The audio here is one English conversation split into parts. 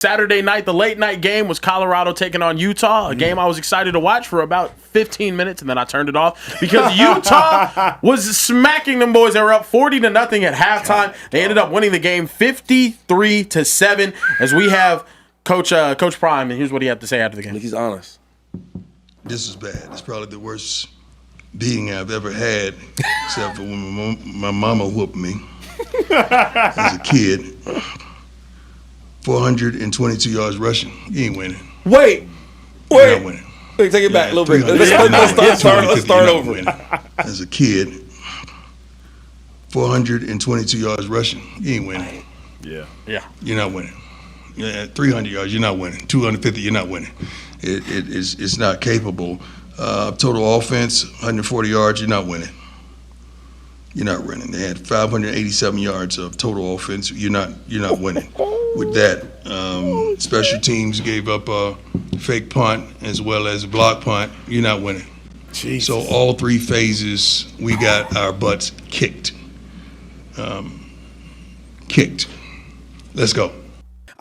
Saturday night, the late night game was Colorado taking on Utah, a game I was excited to watch for about 15 minutes, and then I turned it off because Utah was smacking them boys. They were up 40-0 at halftime. They ended up winning the game 53-7. As we have Coach Prime, and here's what he had to say after the game. He's honest. This is bad. It's probably the worst beating I've ever had, except for when my mama whooped me as a kid. 422 yards rushing. You ain't winning. Wait. You're not winning. Take it back a little bit. Let's start over. As a kid, 422 yards rushing. You ain't winning. Yeah. You're not winning. 300 yards, you're not winning. 250, you're not winning. It's not capable. Total offense, 140 yards, you're not winning. You're not winning. They had 587 yards of total offense. You're not winning. With that, special teams gave up a fake punt as well as a block punt. You're not winning. Jesus. So all three phases, we got our butts kicked. Let's go.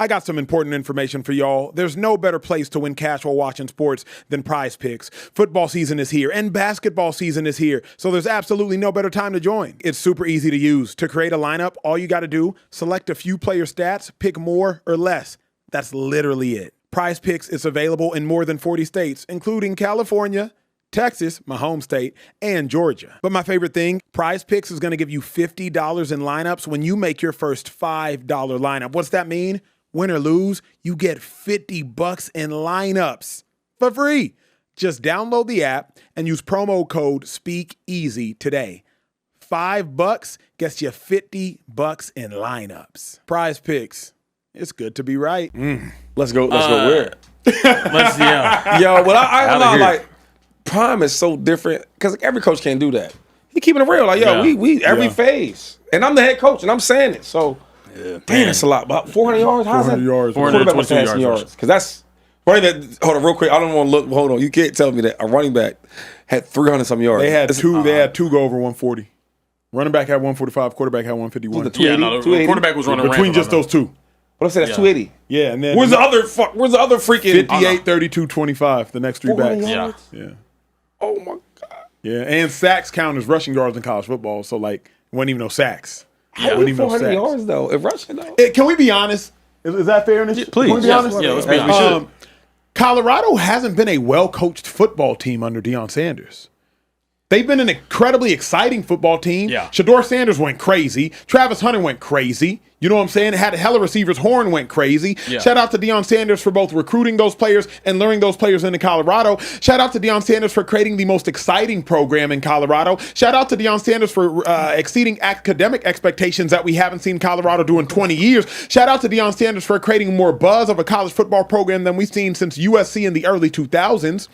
I got some important information for y'all. There's no better place to win cash while watching sports than PrizePicks. Football season is here and basketball season is here, so there's absolutely no better time to join. It's super easy to use. To create a lineup, all you got to do, select a few player stats, pick more or less. That's literally it. PrizePicks is available in more than 40 states, including California, Texas, my home state, and Georgia. But my favorite thing, PrizePicks is going to give you $50 in lineups when you make your first $5 lineup. What's that mean? Win or lose, you get $50 in lineups for free. Just download the app and use promo code Speakeasy today. $5 gets you $50 in lineups. PrizePicks. It's good to be right. Let's go where? Let's Yo, well, I like Prime is so different because every coach can't do that. He keeping it real. Like, yo, we every phase. And I'm the head coach and I'm saying it. So damn, that's a lot. About 400 yards? How's 400 that? yards. 422 yards. Because that's running back. Hold on, real quick. I don't want to look. Hold on. You can't tell me that a running back had 300 some yards. They had two go over 140. Running back had 145. Quarterback had 151. Was the 280? The quarterback was running between just those two. What I'm saying, that's 280. Yeah, and then Where's the other freaking 58, 32, 25? The next three backs. Yeah. Oh my God. Yeah, and sacks count as rushing yards in college football. So like, wasn't even no sacks. How many 400 yards though? In rushing though. Can we be honest? Is that fairness? Please. Can we be honest? Yeah, let's be honest. Colorado hasn't been a well-coached football team under Deion Sanders. They've been an incredibly exciting football team. Yeah. Shador Sanders went crazy. Travis Hunter went crazy. You know what I'm saying? Had a hella receivers. Horn went crazy. Yeah. Shout out to Deion Sanders for both recruiting those players and luring those players into Colorado. Shout out to Deion Sanders for creating the most exciting program in Colorado. Shout out to Deion Sanders for exceeding academic expectations that we haven't seen Colorado do in 20 years. Shout out to Deion Sanders for creating more buzz of a college football program than we've seen since USC in the early 2000s.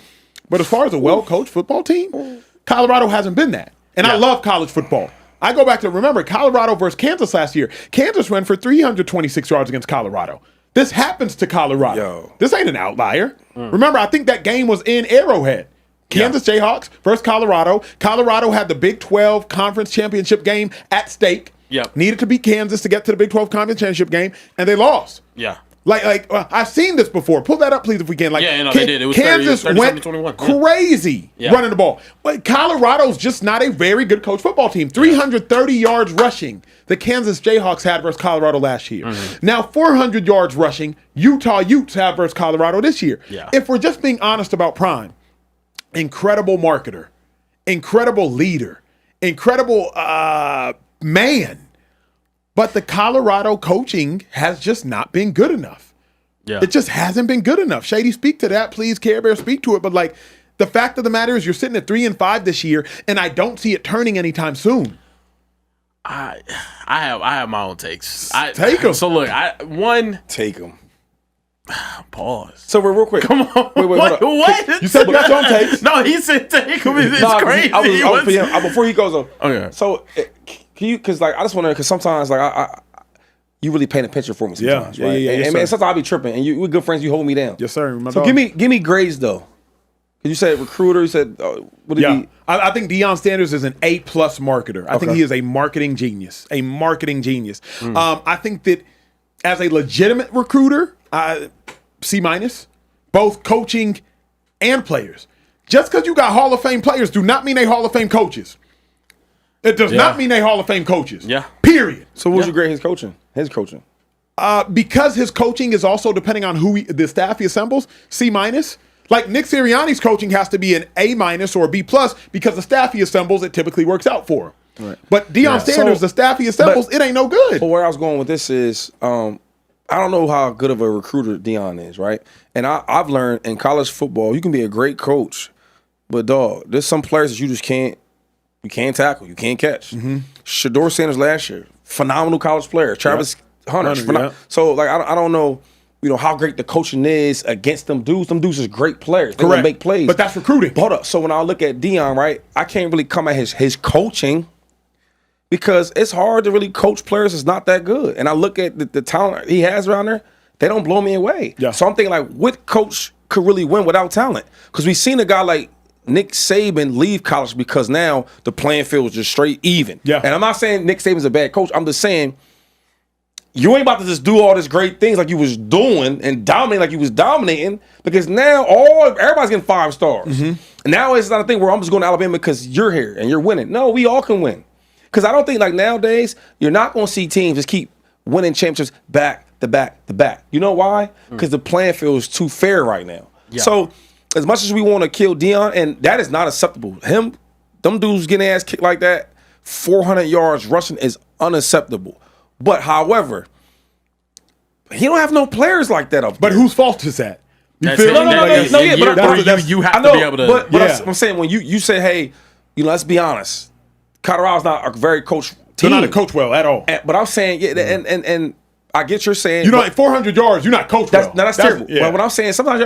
But as far as a well-coached football team, Colorado hasn't been that. And I love college football. I go back to, remember, Colorado versus Kansas last year. Kansas ran for 326 yards against Colorado. This happens to Colorado. Yo. This ain't an outlier. Remember, I think that game was in Arrowhead. Kansas Jayhawks versus Colorado. Colorado had the Big 12 Conference Championship game at stake. Yep. Needed to beat Kansas to get to the Big 12 Conference Championship game, and they lost. Yeah. Like I've seen this before. Pull that up, please, if we can. Like, they did. It was Kansas 30-21. crazy running the ball. But Colorado's just not a very good coach football team. 330 yards rushing the Kansas Jayhawks had versus Colorado last year. Now 400 yards rushing Utah Utes have versus Colorado this year. Yeah. If we're just being honest about Prime, incredible marketer, incredible leader, incredible man. But the Colorado coaching has just not been good enough. Yeah. It just hasn't been good enough. Shady, speak to that, please. Care Bear, speak to it. But like, the fact of the matter is, you're sitting at 3-5 this year, and I don't see it turning anytime soon. I have my own takes. Take them. So look, Take them. Pause. So real quick. Come on. Wait, hold up. What? You said you got your own takes. No, he said take them. It's Nah, crazy. Before he goes on. Okay. So can you? Because like I just want to. Because sometimes like I you really paint a picture for me sometimes, right? Yes, and sometimes I'll be tripping, and we're good friends. You hold me down. Yes, sir. So give me grades though. Because you said recruiter. You said what did he? I think Deion Sanders is an A+ marketer. I think he is a marketing genius. I think that as a legitimate recruiter, C-, both coaching and players. Just because you got Hall of Fame players do not mean they Hall of Fame coaches. It does not mean they Hall of Fame coaches. Yeah. Period. So what would you grade his coaching? Because his coaching is also depending on the staff he assembles, C-. Like Nick Sirianni's coaching has to be an A- or a B+ because the staff he assembles, it typically works out for him. Right. But Deion Sanders, the staff he assembles, it ain't no good. But where I was going with this is, I don't know how good of a recruiter Deion is, right? And I've learned in college football, you can be a great coach, but dog, there's some players that you can't tackle, you can't catch. Shedeur Sanders last year, phenomenal college player. Travis Hunter, so like I don't know, how great the coaching is against them dudes. Them dudes is great players. They gonna make plays, but that's recruiting. Hold up. So when I look at Deion, right, I can't really come at his coaching because it's hard to really coach players that's not that good. And I look at the talent he has around there, they don't blow me away. Yeah. So I'm thinking like, what coach could really win without talent? Because we've seen a guy like Nick Saban leave college because now the playing field is just straight even. Yeah. And I'm not saying Nick Saban's a bad coach. I'm just saying you ain't about to just do all these great things like you was doing and dominate like you was dominating because now everybody's getting 5 stars. And now it's not a thing where I'm just going to Alabama because you're here and you're winning. No, we all can win. Because I don't think like nowadays you're not going to see teams just keep winning championships back to back to back. You know why? Because the playing field is too fair right now. Yeah. So as much as we want to kill Deion, and that is not acceptable. Them dudes getting ass kicked like that, 400 yards rushing is unacceptable. But however, he don't have no players like that up there. But whose fault is that? You feel you have to be able to. But I'm saying when you say, hey, let's be honest, Colorado's not a very coached team. They're not a coach well at all. But I'm saying, and I get you're saying. Like 400 yards, you're not coached well. That's terrible. But what I'm saying, sometimes,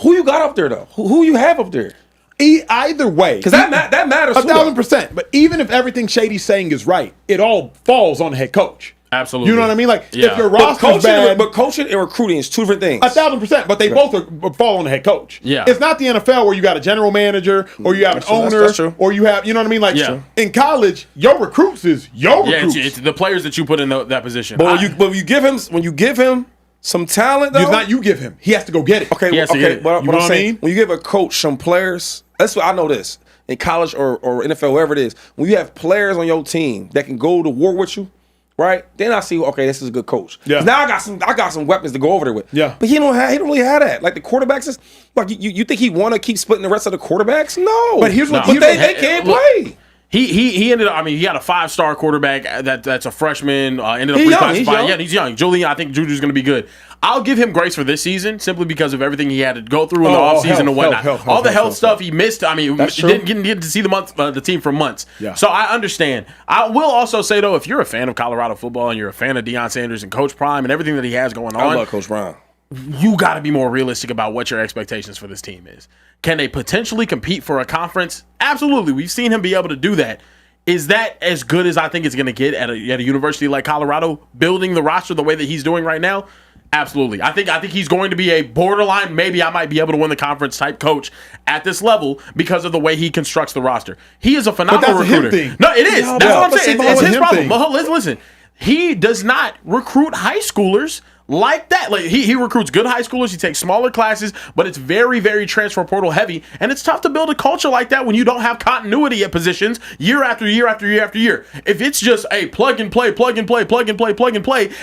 who you got up there, though? Who you have up there? Either way. Because that matters. 1,000%. But even if everything Shady's saying is right, it all falls on the head coach. Absolutely. You know what I mean? Like, if your roster's bad. But coaching and recruiting is 2 different things. 1,000%. But they both fall on the head coach. Yeah. It's not the NFL where you got a general manager or you have an owner or you have, you know what I mean? Like, in college, your recruits is your recruits. Yeah, it's the players that you put in that position. But when you give him some talent, though. It's not you give him. He has to go get it. Okay, But what I'm saying, when you give a coach some players, that's what I know this. In college or NFL, wherever it is, when you have players on your team that can go to war with you, right? Then I see, okay, this is a good coach. Yeah. Now I got some weapons to go over there with. Yeah. But he don't really have that. Like the quarterbacks is like you think he want to keep splitting the rest of the quarterbacks? No. But here's what they can't play. He ended up. I mean, he had a 5-star quarterback that's a freshman. Ended up reclassified. Yeah, he's young. Julian, I think Juju's going to be good. I'll give him grace for this season simply because of everything he had to go through in the offseason and whatnot. All the health stuff he missed. I mean, didn't get to see the team for months. Yeah. So I understand. I will also say though, if you're a fan of Colorado football and you're a fan of Deion Sanders and Coach Prime and everything that he has going on, I love Coach Prime. You got to be more realistic about what your expectations for this team is. Can they potentially compete for a conference? Absolutely. We've seen him be able to do that. Is that as good as I think it's going to get at a university like Colorado, building the roster the way that he's doing right now? Absolutely. I think he's going to be a borderline, maybe I might be able to win the conference type coach at this level because of the way he constructs the roster. He is a phenomenal recruiter. Him thing. No, it is. That's what I'm saying. It's his problem. But listen, he does not recruit high schoolers like that. Like he recruits good high schoolers. He takes smaller classes, but it's very, very transfer portal heavy. And it's tough to build a culture like that when you don't have continuity at positions year after year after year after year. If it's just a plug and play,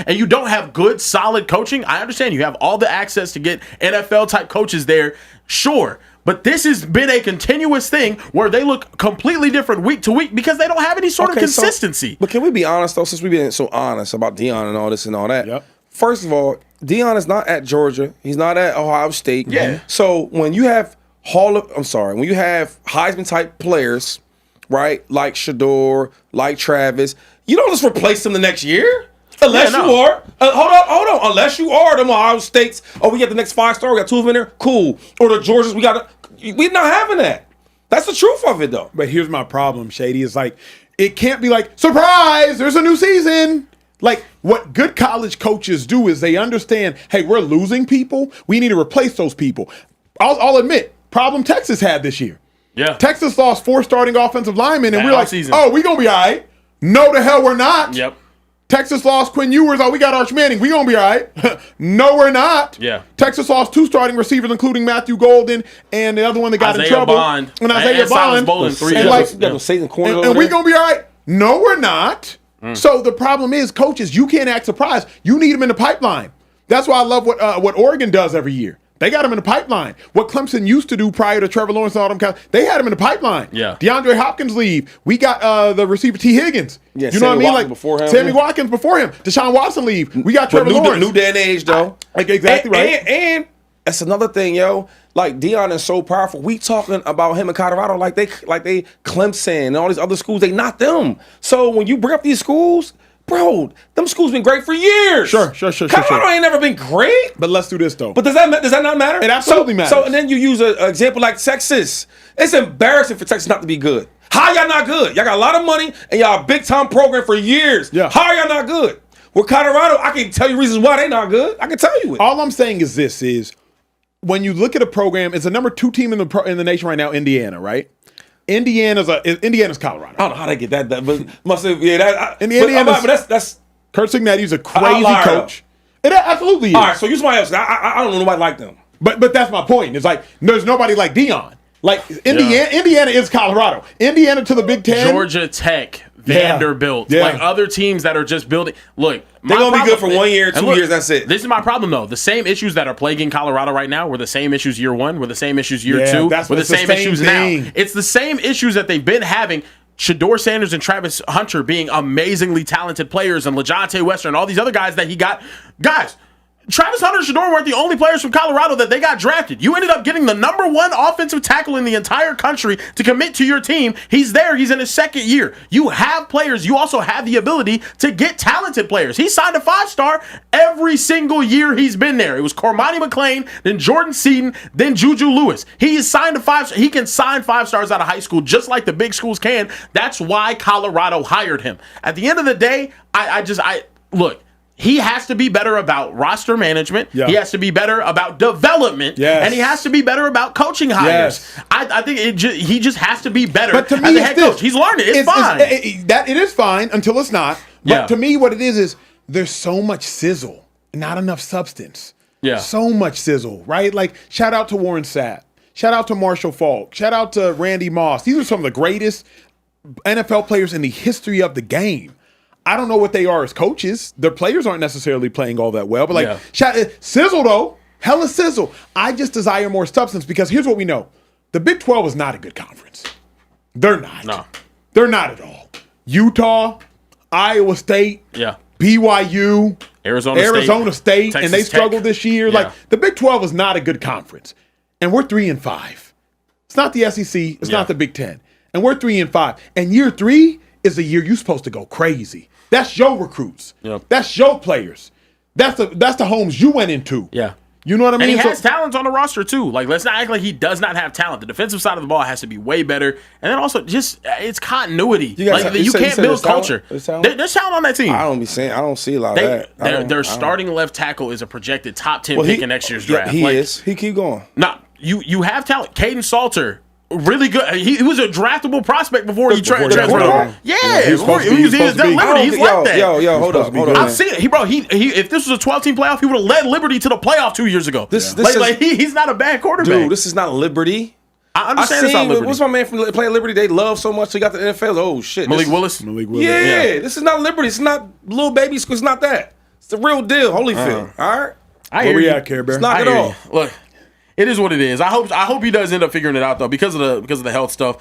and you don't have good, solid coaching, I understand you have all the access to get NFL type coaches there. Sure. But this has been a continuous thing where they look completely different week to week because they don't have any sort of consistency. But can we be honest, though, since we've been so honest about Deion and all this and all that? Yep. First of all, Deion is not at Georgia. He's not at Ohio State. Yeah. So when you have when you have Heisman type players, right, like Shedeur, like Travis, you don't just replace them the next year. Unless you are, hold on. Unless you are them Ohio States. Oh, we got the next 5-star. We got 2 of them in there. Cool. Or the Georgias. We're not having that. That's the truth of it, though. But here's my problem, Shady. Is like it can't be like surprise. There's a new season. Like, what good college coaches do is they understand, hey, we're losing people. We need to replace those people. I'll admit, problem Texas had this year. Yeah. Texas lost 4 starting offensive linemen, and we're like, season. oh, we're going to be all right. No, the hell we're not. Yep. Texas lost Quinn Ewers. Oh, we got Arch Manning. We gonna be all right. No, we're not. Yeah. Texas lost 2 starting receivers, including Matthew Golden and the other one that got in trouble. Bond. And Isaiah Silas Bond. Bolden, 3 And years. and we gonna be all right. No, we're not. So the problem is, coaches, you can't act surprised. You need them in the pipeline. That's why I love what Oregon does every year. They got him in the pipeline. What Clemson used to do prior to Trevor Lawrence and all them guys, they had him in the pipeline. Yeah. DeAndre Hopkins leave. We got the receiver T. Higgins. Yeah, you know what I mean? Watkins before him. Sammy Watkins before him. Deshaun Watson leave. We got Trevor Lawrence. New day and age, though. Exactly right. And that's another thing, yo. Like Deion is so powerful. We talking about him in Colorado like they Clemson and all these other schools. They not them. So when you bring up these schools, bro, them schools been great for years. Sure. Colorado ain't never been great. But let's do this though. But does that not matter? It absolutely matters. So and then you use an example like Texas. It's embarrassing for Texas not to be good. How y'all not good? Y'all got a lot of money and y'all a big time program for years. Yeah. How are y'all not good? With Colorado, I can tell you reasons why they not good. I can tell you it. All I'm saying is this: is when you look at a program, it's the number 2 team in the nation right now, Indiana, right? Indiana's Colorado. I don't know how they get that, but must have Indiana's that's Curt Cignetti's a crazy outlier. coach. It absolutely is. all right. So you somebody else. I don't know nobody like them. But that's my point. It's like there's nobody like Deion. Like Indiana is Colorado. Indiana to the Big Ten. Georgia Tech, Vanderbilt, Yeah. like other teams that are just building. Look, They're gonna be good for 1 year, 2 years. That's it. This is my problem, though. The same issues that are plaguing Colorado right now were the same issues year 1, were the same issues year 2, were the same issues now. It's the same issues that they've been having. Shador Sanders and Travis Hunter being amazingly talented players, and LaJonte Western, all these other guys that he got. Guys, Travis Hunter and Shador weren't the only players from Colorado that they got drafted. You ended up getting the number 1 offensive tackle in the entire country to commit to your team. He's there. He's in his 2nd year. You have players. You also have the ability to get talented players. He signed a 5-star every single year he's been there. It was Cormani McClain, then Jordan Seaton, then Juju Lewis. He is signed a 5-star. He can sign 5-stars out of high school just like the big schools can. That's why Colorado hired him. At the end of the day, look. He has to be better about roster management. Yeah. He has to be better about development. Yes. And he has to be better about coaching hires. Yes. I think he just has to be better but to me, as a head coach. He's learned it. It's fine. It is fine until it's not. But to me, what it is there's so much sizzle, not enough substance. Yeah. So much sizzle, right? Like, shout out to Warren Sapp. Shout out to Marshall Faulk. Shout out to Randy Moss. These are some of the greatest NFL players in the history of the game. I don't know what they are as coaches. Their players aren't necessarily playing all that well. But sizzle though, hella sizzle. I just desire more substance because here's what we know: the Big 12 is not a good conference. They're not. No, they're not at all. Utah, Iowa State, BYU, Arizona State, Texas and they struggled this year. Yeah. Like the Big 12 is not a good conference, and we're 3-5. It's not the SEC. It's not the Big 10, and we're 3-5. And year 3 is the year you're supposed to go crazy. That's your recruits. Yep. That's your players. That's the homes you went into. Yeah. You know what I mean? And he has talent on the roster, too. Like, let's not act like he does not have talent. The defensive side of the ball has to be way better. And then also, just, it's continuity. You can't build culture. There's talent on that team. I don't see a lot of that. Their starting left tackle is a projected top 10 pick in next year's draft. He is. He keep going. Nah, you have talent. Caden Salter. Really good. He was a draftable prospect before he transferred over. Yeah, he was Liberty. He's like that. Yo, hold on. I've seen it. He if this was a 12-team playoff, he would have led Liberty to the playoff 2 years ago. He's not a bad quarterback. Dude, this is not Liberty. I understand it's not Liberty. What's my man from playing Liberty? They love so much. He got the NFL. Oh shit, Malik Willis. Yeah, this is not Liberty. It's not little baby school. It's not that. It's the real deal. Holyfield. All right. Where we at, Care Bear? It's not at all. Look. It is what it is. I hope he does end up figuring it out though because of the health stuff.